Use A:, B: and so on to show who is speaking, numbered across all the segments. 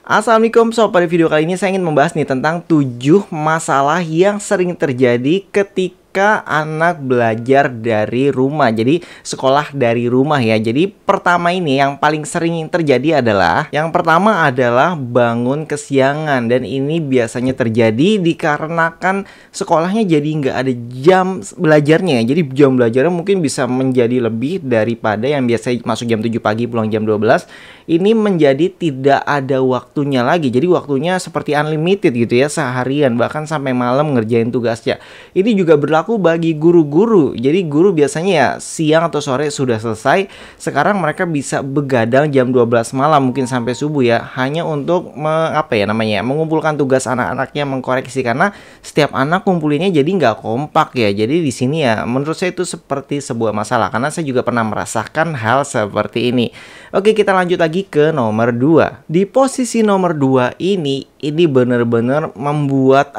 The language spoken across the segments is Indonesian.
A: Assalamualaikum sob, pada video kali ini saya ingin membahas nih tentang 7 masalah yang sering terjadi ketika anak belajar dari rumah. Jadi sekolah dari rumah ya. Jadi pertama ini yang paling sering terjadi adalah yang pertama adalah bangun kesiangan, dan ini biasanya terjadi dikarenakan sekolahnya jadi nggak ada jam belajarnya. Jadi jam belajarnya mungkin bisa menjadi lebih daripada yang biasa masuk jam 7 pagi pulang jam 12. Ini menjadi tidak ada waktunya lagi. Jadi waktunya seperti unlimited gitu ya, seharian bahkan sampai malam ngerjain tugasnya. Ini juga berlaku bagi guru-guru. Jadi guru biasanya ya siang atau sore sudah selesai. Sekarang mereka bisa begadang jam 12 malam mungkin sampai subuh ya, hanya untuk mengumpulkan tugas anak-anaknya, mengkoreksi, karena setiap anak kumpulinnya jadi nggak kompak ya. Jadi di sini ya menurut saya itu seperti sebuah masalah, karena saya juga pernah merasakan hal seperti ini. Oke, kita lanjut lagi ke nomor 2. Di posisi nomor 2 ini benar-benar membuat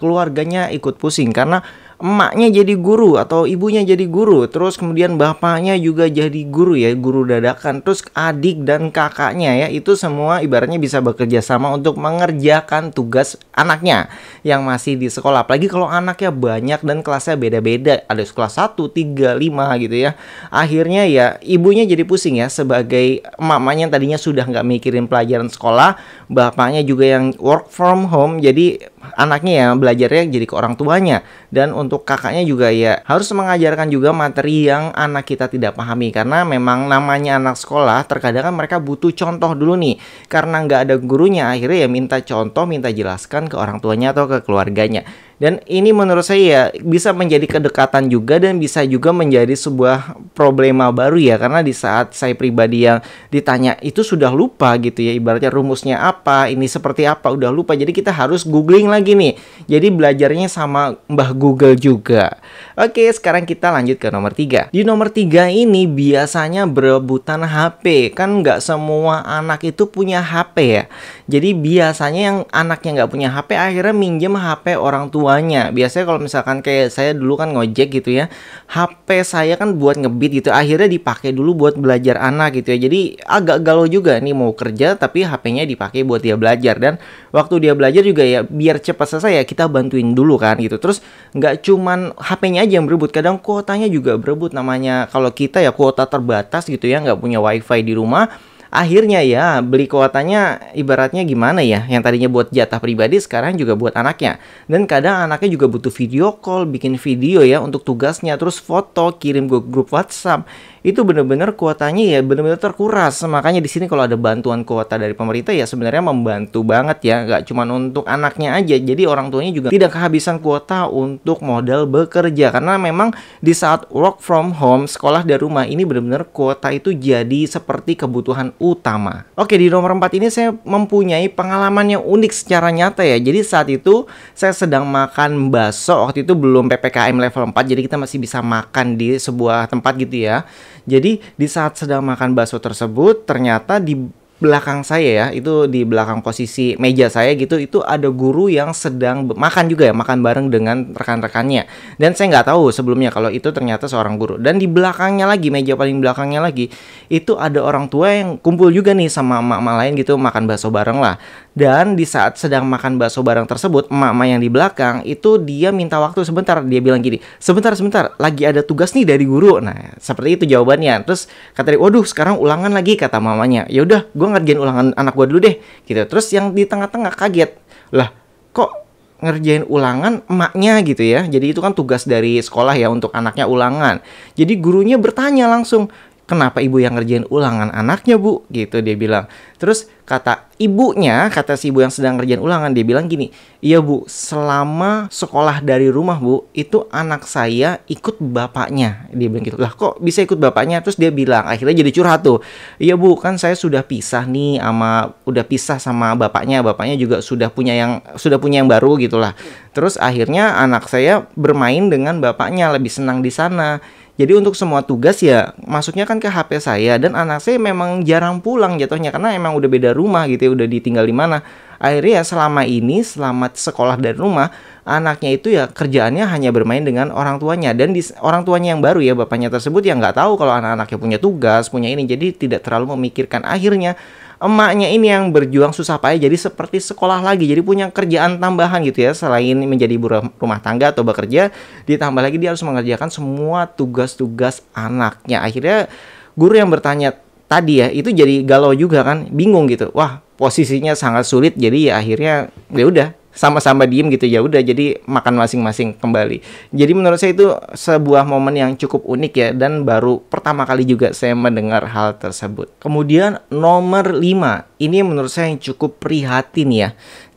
A: keluarganya ikut pusing, karena emaknya jadi guru atau ibunya jadi guru, terus kemudian bapaknya juga jadi guru ya, guru dadakan, terus adik dan kakaknya ya, itu semua ibaratnya bisa bekerja sama untuk mengerjakan tugas anaknya yang masih di sekolah. Apalagi kalau anaknya banyak dan kelasnya beda-beda, ada kelas 1, 3, 5 gitu ya. Akhirnya ya ibunya jadi pusing ya, sebagai emak-emaknya tadinya sudah nggak mikirin pelajaran sekolah, bapaknya juga yang work from home, jadi anaknya ya belajarnya jadi ke orang tuanya. Dan untuk kakaknya juga ya harus mengajarkan juga materi yang anak kita tidak pahami, karena memang namanya anak sekolah terkadang kan mereka butuh contoh dulu nih, karena nggak ada gurunya akhirnya ya minta contoh, minta jelaskan ke orang tuanya atau ke keluarganya. Dan ini menurut saya ya bisa menjadi kedekatan juga, dan bisa juga menjadi sebuah problema baru ya, karena di saat saya pribadi yang ditanya itu sudah lupa gitu ya, ibaratnya rumusnya apa, ini seperti apa, udah lupa. Jadi kita harus googling lagi nih, jadi belajarnya sama Mbah Google juga. Oke, sekarang kita lanjut ke nomor 3. Di nomor 3 ini biasanya berebutan HP. Kan nggak semua anak itu punya HP ya. Jadi biasanya yang anaknya nggak punya HP akhirnya minjem HP orang tuanya. Biasanya kalau misalkan kayak saya dulu kan ngojek gitu ya, HP saya kan buat ngebit gitu, akhirnya dipakai dulu buat belajar anak gitu ya. Jadi agak galau juga nih, mau kerja tapi HP-nya dipakai buat dia belajar. Dan waktu dia belajar juga ya biar cepat selesai ya kita bantuin dulu kan gitu. Terus nggak cuman HP-nya aja yang berebut, kadang kuotanya juga berebut. Namanya kalau kita ya kuota terbatas gitu ya, nggak punya wifi di rumah, akhirnya ya beli kuotanya ibaratnya gimana ya, yang tadinya buat jatah pribadi sekarang juga buat anaknya. Dan kadang anaknya juga butuh video call, bikin video ya untuk tugasnya, terus foto, kirim ke grup WhatsApp. Itu bener-bener kuotanya ya bener-bener terkuras. Makanya di sini kalau ada bantuan kuota dari pemerintah ya sebenarnya membantu banget ya, nggak cuma untuk anaknya aja. Jadi orang tuanya juga tidak kehabisan kuota untuk modal bekerja, karena memang di saat work from home, sekolah dari rumah, ini bener-bener kuota itu jadi seperti kebutuhan utama. Oke, di nomor 4 ini saya mempunyai pengalaman yang unik secara nyata ya. Jadi saat itu saya sedang makan bakso, waktu itu belum PPKM level 4, jadi kita masih bisa makan di sebuah tempat gitu ya. Jadi di saat sedang makan bakso tersebut, ternyata di belakang saya ya, itu di belakang posisi meja saya gitu, itu ada guru yang sedang makan juga ya, makan bareng dengan rekan-rekannya. Dan saya nggak tahu sebelumnya kalau itu ternyata seorang guru. Dan di belakangnya lagi, meja paling belakangnya lagi, itu ada orang tua yang kumpul juga nih sama emak-emak lain gitu, makan bakso bareng lah. Dan di saat sedang makan bakso bareng tersebut, emak-emak yang di belakang itu dia minta waktu sebentar. Dia bilang gini, sebentar, lagi ada tugas nih dari guru. Nah, seperti itu jawabannya. Terus kata dia, waduh sekarang ulangan lagi, kata mamanya. Ya udah, gue ngerjain ulangan anak gue dulu deh gitu. Terus yang di tengah-tengah kaget, lah kok ngerjain ulangan emaknya gitu ya. Jadi itu kan tugas dari sekolah ya untuk anaknya ulangan. Jadi gurunya bertanya langsung, kenapa ibu yang ngerjain ulangan anaknya bu? Gitu dia bilang. Terus kata si ibu yang sedang ngerjain ulangan, dia bilang gini, iya bu, selama sekolah dari rumah bu, itu anak saya ikut bapaknya. Dia bilang gitu. Lah kok bisa ikut bapaknya? Terus dia bilang, akhirnya jadi curhat tuh, iya bu, kan saya sudah pisah nih udah pisah sama bapaknya juga sudah punya yang baru gitulah. Terus akhirnya anak saya bermain dengan bapaknya, lebih senang di sana. Jadi untuk semua tugas ya masuknya kan ke HP saya, dan anak saya memang jarang pulang jatuhnya karena emang udah beda rumah gitu ya, udah ditinggal di mana. Akhirnya ya selama sekolah dari rumah, anaknya itu ya kerjaannya hanya bermain dengan orang tuanya, dan orang tuanya yang baru ya, bapaknya tersebut yang nggak tahu kalau anak-anaknya punya tugas, punya ini, jadi tidak terlalu memikirkan. Akhirnya emaknya ini yang berjuang susah payah jadi seperti sekolah lagi, jadi punya kerjaan tambahan gitu ya, selain menjadi ibu rumah tangga atau bekerja, ditambah lagi dia harus mengerjakan semua tugas-tugas anaknya. Akhirnya guru yang bertanya tadi ya, itu jadi galau juga kan, bingung gitu. Wah, posisinya sangat sulit, jadi ya akhirnya ya udah sama-sama diem gitu, ya udah jadi makan masing-masing kembali. Jadi menurut saya itu sebuah momen yang cukup unik ya, dan baru pertama kali juga saya mendengar hal tersebut. Kemudian nomor 5, ini menurut saya yang cukup prihatin ya,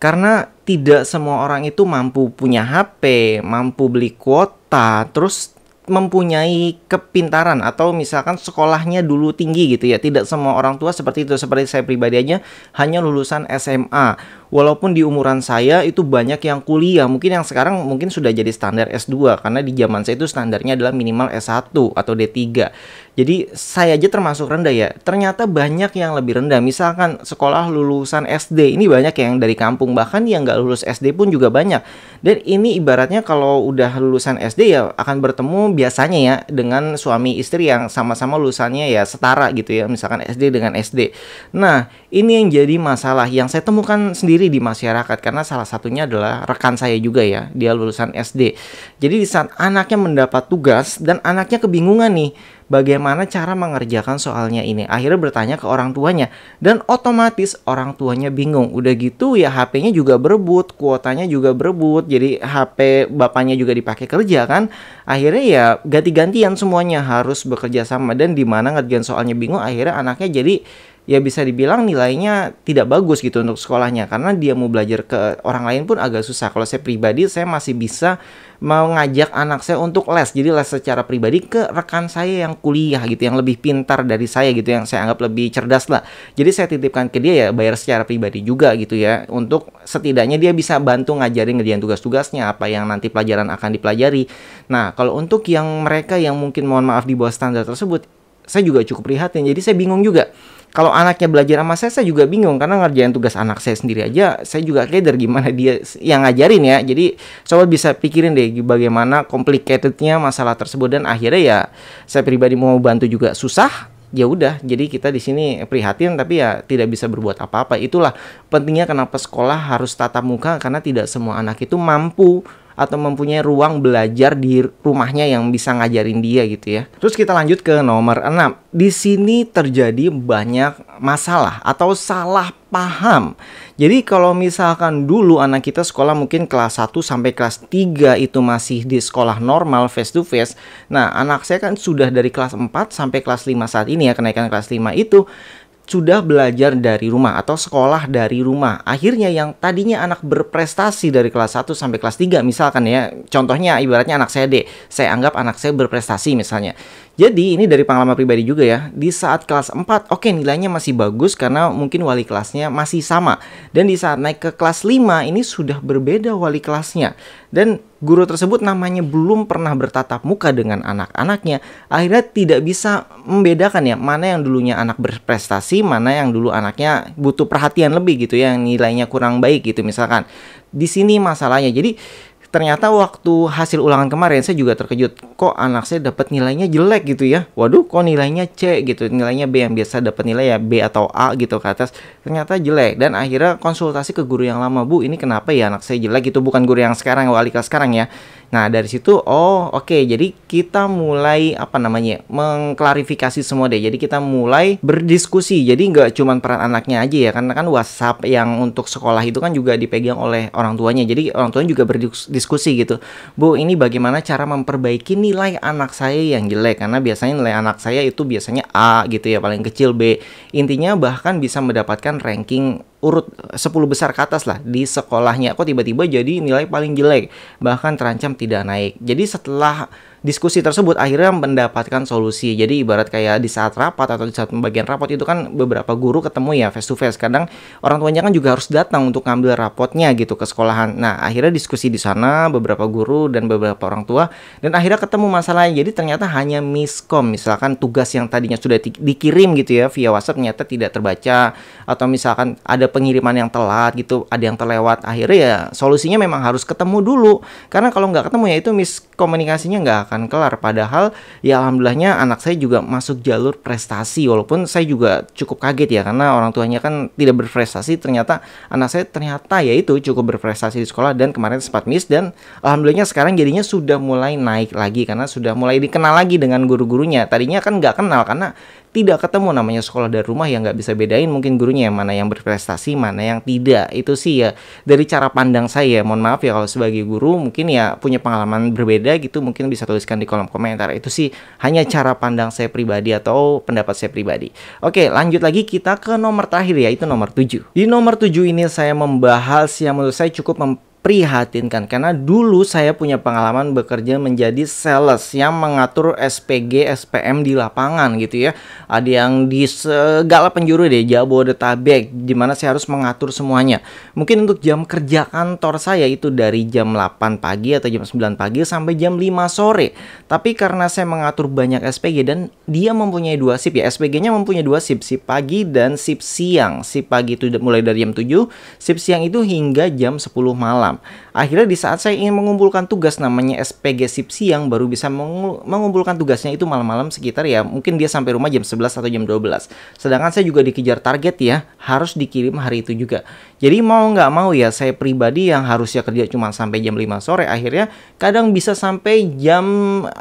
A: karena tidak semua orang itu mampu punya HP, mampu beli kuota, terus mempunyai kepintaran atau misalkan sekolahnya dulu tinggi gitu ya. Tidak semua orang tua seperti itu. Seperti saya pribadi aja hanya lulusan SMA. Walaupun di umuran saya itu banyak yang kuliah, mungkin yang sekarang mungkin sudah jadi standar S2, karena di zaman saya itu standarnya adalah minimal S1 atau D3. Jadi saya aja termasuk rendah ya. Ternyata banyak yang lebih rendah. Misalkan sekolah lulusan SD, ini banyak yang dari kampung, bahkan yang nggak lulus SD pun juga banyak. Dan ini ibaratnya kalau udah lulusan SD ya akan bertemu biasanya ya dengan suami istri yang sama-sama lulusannya ya setara gitu ya, misalkan SD dengan SD. Nah, ini yang jadi masalah yang saya temukan sendiri di masyarakat, karena salah satunya adalah rekan saya juga ya, dia lulusan SD. Jadi di saat anaknya mendapat tugas dan anaknya kebingungan nih bagaimana cara mengerjakan soalnya ini, akhirnya bertanya ke orang tuanya, dan otomatis orang tuanya bingung. Udah gitu ya HP-nya juga berebut, kuotanya juga berebut, jadi HP bapaknya juga dipakai kerja kan. Akhirnya ya ganti-gantian semuanya harus bekerja sama, dan di mana ngerjain soalnya bingung, akhirnya anaknya jadi ya bisa dibilang nilainya tidak bagus gitu untuk sekolahnya, karena dia mau belajar ke orang lain pun agak susah. Kalau saya pribadi, saya masih bisa mengajak anak saya untuk les, jadi les secara pribadi ke rekan saya yang kuliah gitu, yang lebih pintar dari saya gitu, yang saya anggap lebih cerdas lah. Jadi saya titipkan ke dia ya, bayar secara pribadi juga gitu ya, untuk setidaknya dia bisa bantu ngajarin ngerjain tugas-tugasnya, apa yang nanti pelajaran akan dipelajari. Nah, kalau untuk yang mereka yang mungkin mohon maaf di bawah standar tersebut, saya juga cukup prihatin. Jadi saya bingung juga. Kalau anaknya belajar sama saya juga bingung, karena ngerjain tugas anak saya sendiri aja saya juga keder gimana dia yang ngajarin ya. Jadi sobat bisa pikirin deh bagaimana complicatednya masalah tersebut, dan akhirnya ya saya pribadi mau bantu juga susah. Ya udah, jadi kita di sini prihatin tapi ya tidak bisa berbuat apa-apa. Itulah pentingnya kenapa sekolah harus tatap muka, karena tidak semua anak itu mampu atau mempunyai ruang belajar di rumahnya yang bisa ngajarin dia gitu ya. Terus kita lanjut ke nomor 6. Di sini terjadi banyak masalah atau salah paham. Jadi kalau misalkan dulu anak kita sekolah mungkin kelas 1 sampai kelas 3 itu masih di sekolah normal face to face. Nah, anak saya kan sudah dari kelas 4 sampai kelas 5 saat ini ya, kenaikan kelas 5 itu sudah belajar dari rumah atau sekolah dari rumah. Akhirnya yang tadinya anak berprestasi dari kelas 1 sampai kelas 3 misalkan ya, contohnya ibaratnya anak saya D, saya anggap anak saya berprestasi misalnya. Jadi ini dari pengalaman pribadi juga ya, di saat kelas 4 oke, nilainya masih bagus karena mungkin wali kelasnya masih sama. Dan di saat naik ke kelas 5 ini sudah berbeda wali kelasnya, dan guru tersebut namanya belum pernah bertatap muka dengan anak-anaknya. Akhirnya tidak bisa membedakan ya, mana yang dulunya anak berprestasi, mana yang dulu anaknya butuh perhatian lebih gitu ya, yang nilainya kurang baik gitu misalkan. Di sini masalahnya. Jadi ternyata waktu hasil ulangan kemarin saya juga terkejut, kok anak saya dapat nilainya jelek gitu ya. Waduh, kok nilainya C gitu, nilainya B, yang biasa dapat nilai ya B atau A gitu ke atas, ternyata jelek. Dan akhirnya konsultasi ke guru yang lama, Bu ini kenapa ya anak saya jelek gitu, bukan guru yang sekarang, wali kelas sekarang ya. Nah dari situ oke, jadi kita mulai mengklarifikasi semua deh. Jadi kita mulai berdiskusi, jadi nggak cuma peran anaknya aja ya, karena kan WhatsApp yang untuk sekolah itu kan juga dipegang oleh orang tuanya. Jadi orang tuanya juga berdiskusi gitu, Bu ini bagaimana cara memperbaiki nilai anak saya yang jelek, karena biasanya nilai anak saya itu biasanya A gitu ya, paling kecil B. Intinya bahkan bisa mendapatkan ranking urut 10 besar ke atas lah di sekolahnya, kok tiba-tiba jadi nilai paling jelek, bahkan terancam tidak naik. Jadi setelah diskusi tersebut akhirnya mendapatkan solusi. Jadi ibarat kayak di saat rapat atau di saat pembagian rapot itu kan beberapa guru ketemu ya face to face. Kadang orang tuanya kan juga harus datang untuk ngambil rapotnya gitu ke sekolahan. Nah akhirnya diskusi di sana beberapa guru dan beberapa orang tua, dan akhirnya ketemu masalahnya. Jadi ternyata hanya miskom, misalkan tugas yang tadinya sudah dikirim gitu ya via WhatsApp ternyata tidak terbaca, atau misalkan ada pengiriman yang telat gitu, ada yang terlewat. Akhirnya ya solusinya memang harus ketemu dulu, karena kalau nggak ketemu ya itu miskomunikasinya nggak akan kelar. Padahal ya alhamdulillahnya anak saya juga masuk jalur prestasi, walaupun saya juga cukup kaget ya karena orang tuanya kan tidak berprestasi, ternyata anak saya ternyata ya itu cukup berprestasi di sekolah dan kemarin sempat miss, dan alhamdulillahnya sekarang jadinya sudah mulai naik lagi karena sudah mulai dikenal lagi dengan guru-gurunya. Tadinya kan nggak kenal karena tidak ketemu, namanya sekolah dari rumah yang nggak bisa bedain mungkin gurunya yang mana yang berprestasi mana yang tidak. Itu sih ya dari cara pandang saya. Mohon maaf ya kalau sebagai guru mungkin ya punya pengalaman berbeda gitu, mungkin bisa tuliskan di kolom komentar. Itu sih hanya cara pandang saya pribadi atau pendapat saya pribadi. Oke, lanjut lagi kita ke nomor terakhir ya, itu nomor 7. Di nomor 7 ini saya membahas yang menurut saya cukup prihatinkan karena dulu saya punya pengalaman bekerja menjadi sales yang mengatur SPG SPM di lapangan gitu ya. Ada yang di segala penjuru deh Jabodetabek, dimana saya harus mengatur semuanya. Mungkin untuk jam kerja kantor saya itu dari jam 8 pagi atau jam 9 pagi sampai jam 5 sore. Tapi karena saya mengatur banyak SPG dan dia mempunyai dua shift ya, SPG-nya mempunyai dua shift pagi dan shift siang. Shift pagi itu mulai dari jam 7, shift siang itu hingga jam 10 malam. Akhirnya di saat saya ingin mengumpulkan tugas namanya SPG shift siang, baru bisa mengumpulkan tugasnya itu malam-malam sekitar ya mungkin dia sampai rumah jam 11 atau jam 12. Sedangkan saya juga dikejar target ya, harus dikirim hari itu juga. Jadi mau nggak mau ya saya pribadi yang harusnya kerja cuma sampai jam 5 sore, akhirnya kadang bisa sampai jam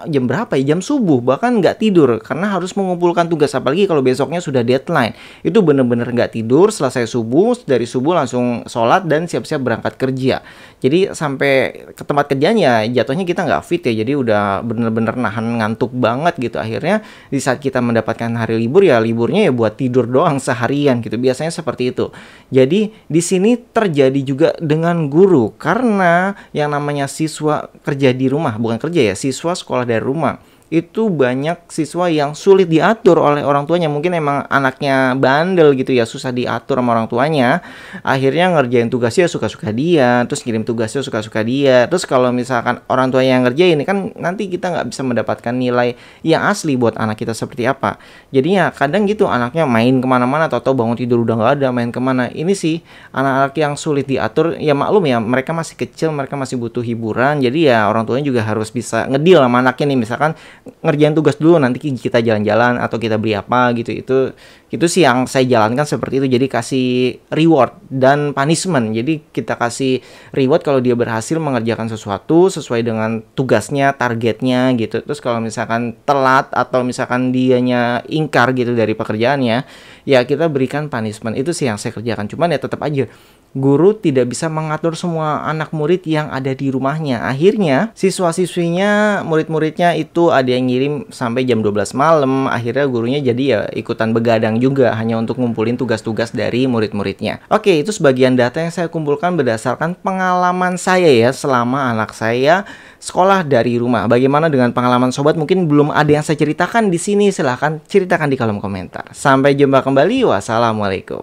A: berapa ya, jam subuh bahkan nggak tidur karena harus mengumpulkan tugas, apalagi kalau besoknya sudah deadline. Itu bener-bener nggak tidur, selesai subuh, dari subuh langsung sholat dan siap-siap berangkat kerja. Jadi sampai ke tempat kerjanya jatuhnya kita nggak fit ya, jadi udah bener-bener nahan ngantuk banget gitu. Akhirnya di saat kita mendapatkan hari libur ya liburnya ya buat tidur doang seharian gitu, biasanya seperti itu. Jadi di sini terjadi juga dengan guru karena yang namanya siswa kerja di rumah, bukan kerja ya, siswa sekolah dari rumah. Itu banyak siswa yang sulit diatur oleh orang tuanya. Mungkin emang anaknya bandel gitu ya, susah diatur sama orang tuanya. Akhirnya ngerjain tugasnya suka-suka dia, terus ngirim tugasnya suka-suka dia. Terus kalau misalkan orang tuanya yang ngerjain, kan nanti kita nggak bisa mendapatkan nilai yang asli buat anak kita seperti apa. Jadinya kadang gitu anaknya main kemana-mana, atau bangun tidur udah nggak ada, main kemana. Ini sih anak-anak yang sulit diatur. Ya maklum ya, mereka masih kecil, mereka masih butuh hiburan. Jadi ya orang tuanya juga harus bisa ngedil sama anaknya nih. Misalkan ngerjain tugas dulu, nanti kita jalan-jalan atau kita beli apa gitu. Itu sih yang saya jalankan seperti itu. Jadi kasih reward dan punishment. Jadi kita kasih reward kalau dia berhasil mengerjakan sesuatu sesuai dengan tugasnya, targetnya gitu. Terus kalau misalkan telat atau misalkan dianya ingkar gitu dari pekerjaannya, ya kita berikan punishment. Itu sih yang saya kerjakan. Cuman ya tetap aja guru tidak bisa mengatur semua anak murid yang ada di rumahnya. Akhirnya siswa-siswinya, murid-muridnya itu ada yang ngirim sampai jam 12 malam. Akhirnya gurunya jadi ya ikutan begadang juga hanya untuk ngumpulin tugas-tugas dari murid-muridnya. Oke, itu sebagian data yang saya kumpulkan berdasarkan pengalaman saya ya selama anak saya sekolah dari rumah. Bagaimana dengan pengalaman sobat? Mungkin belum ada yang saya ceritakan di sini. Silahkan ceritakan di kolom komentar. Sampai jumpa kembali. Wassalamualaikum.